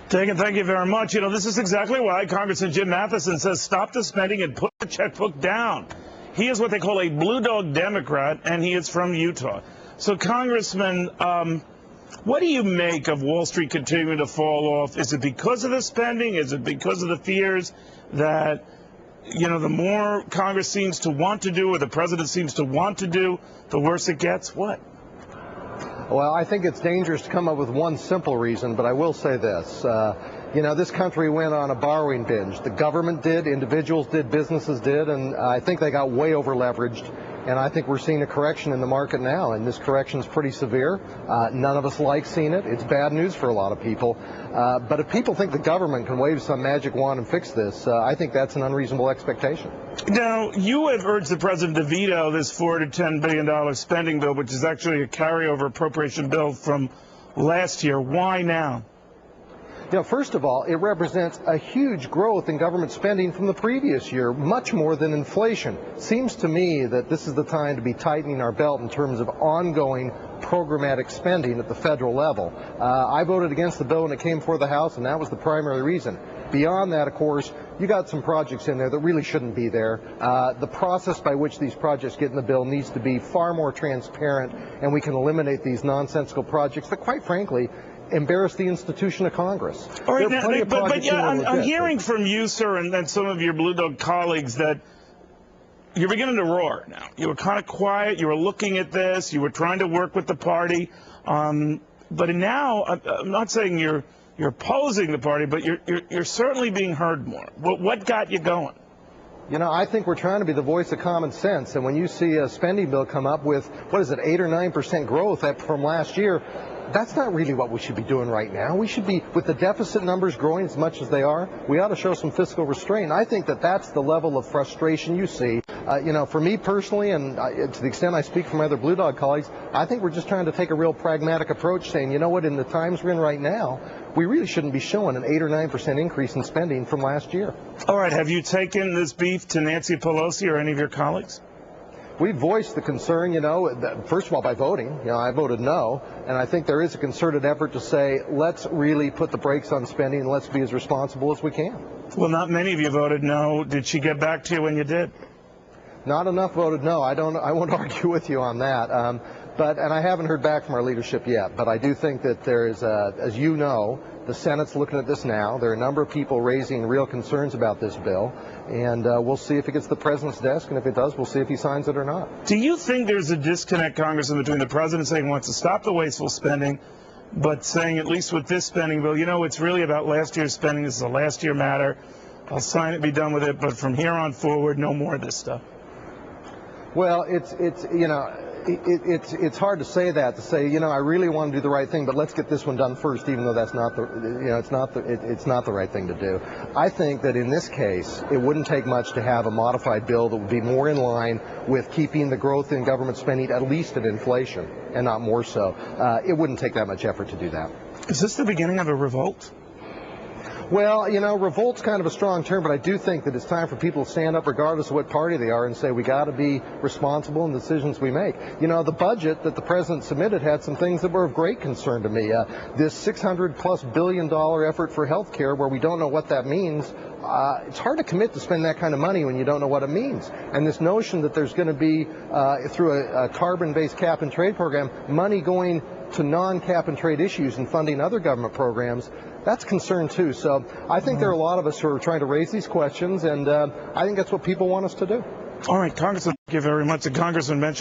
Thank you very much. You know, this is exactly why Congressman Jim Matheson says stop the spending and put the checkbook down. He is what they call a blue dog Democrat, and he is from Utah. So, Congressman, what do you make of Wall Street continuing to fall off? Is it because of the spending? Is it because of the fears that, you know, the more Congress seems to want to do or the president seems to want to do, the worse it gets? What? Well, I think it's dangerous to come up with one simple reason, but I will say this. You know, this country went on a borrowing binge. The government did, individuals did, businesses did, and I think they got way over leveraged. And I think we're seeing a correction in the market now, and this correction is pretty severe. None of us like seeing it. It's bad news for a lot of people. But if people think the government can wave some magic wand and fix this, I think that's an unreasonable expectation. Now, you have urged the president to veto this $4 to $10 billion spending bill, which is actually a carryover appropriation bill from last year. Why now? You know, first of all, it represents a huge growth in government spending from the previous year, much more than inflation. Seems to me that this is the time to be tightening our belt in terms of ongoing programmatic spending at the federal level. I voted against the bill when it came before the House, and that was the primary reason. Beyond that, of course, you got some projects in there that really shouldn't be there. The process by which these projects get in the bill needs to be far more transparent, and we can eliminate these nonsensical projects that, quite frankly, embarrass the institution of Congress. All right, now, but yeah, I'm hearing from you, sir, and some of your Blue Dog colleagues that you're beginning to roar now. You were kind of quiet. You were looking at this. You were trying to work with the party. But now, I'm not saying you're opposing the party, but you're certainly being heard more. What got you going? You know, I think we're trying to be the voice of common sense. And when you see a spending bill come up with, what is it, 8 or 9% growth from last year, that's not really what we should be doing right now. We should be, with the deficit numbers growing as much as they are, we ought to show some fiscal restraint. I think that that's the level of frustration you see. You know, for me personally, and to the extent I speak for my other Blue Dog colleagues, I think we're just trying to take a real pragmatic approach, saying, you know what, in the times we're in right now, we really shouldn't be showing an 8 or 9% increase in spending from last year. All right, have you taken this beef to Nancy Pelosi or any of your colleagues? We voiced the concern, you know, first of all, by voting. You know, I voted no, and I think there is a concerted effort to say, let's really put the brakes on spending and let's be as responsible as we can. Well, not many of you voted no. Did she get back to you when you did? Not enough voted no. I won't argue with you on that. And I haven't heard back from our leadership yet. But I do think that there is, as you know, the Senate's looking at this now. There are a number of people raising real concerns about this bill. And we'll see if it gets to the president's desk. And if it does, we'll see if he signs it or not. Do you think there's a disconnect, Congressman, between the president saying he wants to stop the wasteful spending, but saying, at least with this spending bill, you know, it's really about last year's spending. This is a last year matter. I'll sign it, be done with it. But from here on forward, no more of this stuff. Well, you know, it's hard to say that, to say, you know, I really want to do the right thing, but let's get this one done first, even though that's not the, you know, it's not the right thing to do. I think that in this case, it wouldn't take much to have a modified bill that would be more in line with keeping the growth in government spending at least at inflation, and not more so. It wouldn't take that much effort to do that. Is this the beginning of a revolt? Well, you know, revolt's kind of a strong term, but I do think that it's time for people to stand up regardless of what party they are and say we got to be responsible in the decisions we make. You know, the budget that the president submitted had some things that were of great concern to me. This $600+ billion effort for health care, where we don't know what that means, it's hard to commit to spend that kind of money when you don't know what it means. And this notion that there's going to be, through a carbon-based cap and trade program, money going to non-cap and trade issues and funding other government programs, that's concern too. So I think there are a lot of us who are trying to raise these questions, and I think that's what people want us to do. All right, Congressman, thank you very much. The Congressman mentioned